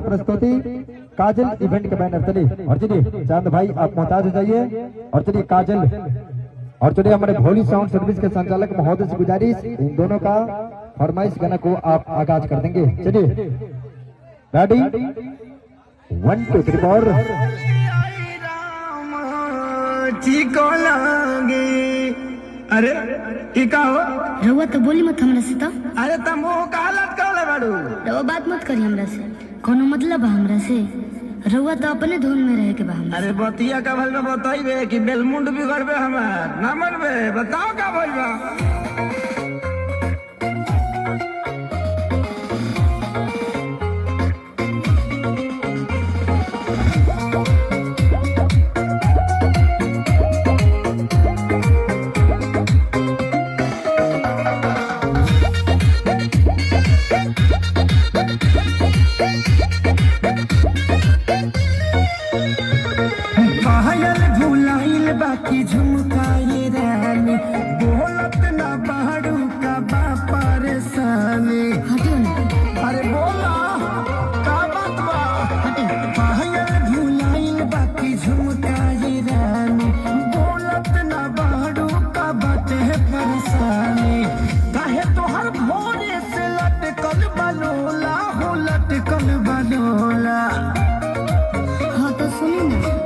प्रस्तुति काजल इवेंट के बैनर तले। और चलिए चांद भाई आप मोहताज हो जाइए। और चलिए काजल और चलिए हमारे भोली साउंड सर्विस के संचालक महोदय से गुजारिश, इन दोनों का फरमाइश गाना को आप आगाज कर देंगे। चलिए रेडी 1 2 3 4। अरे टीका हो रउआ तो बोली मत हमरा से। तो अरे तुम का हालत कहले बाड़ू। रउआ बात मत करी हमरा से, कोनो मतलब है हमरा से। रउआ तो अपने धुन में रहे के बा हमरा। अरे बतिया का भल में बताइबे कि बेलमुंड बिगड़बे हमार ना मनबे। बताओ का भइल बा। बाकी झुमकाए रानी बोलत ना बाड़ू का बा परेशानी। अरे बोला का बात बा। पायल भुलाइल बाकी झुमकाए रानी बोलत ना बाड़ू का बाटे परेशानी। काहे तोहर भोरे से लटकल बलोला हो लटकल बलोला। हाँ तो सुनी ना।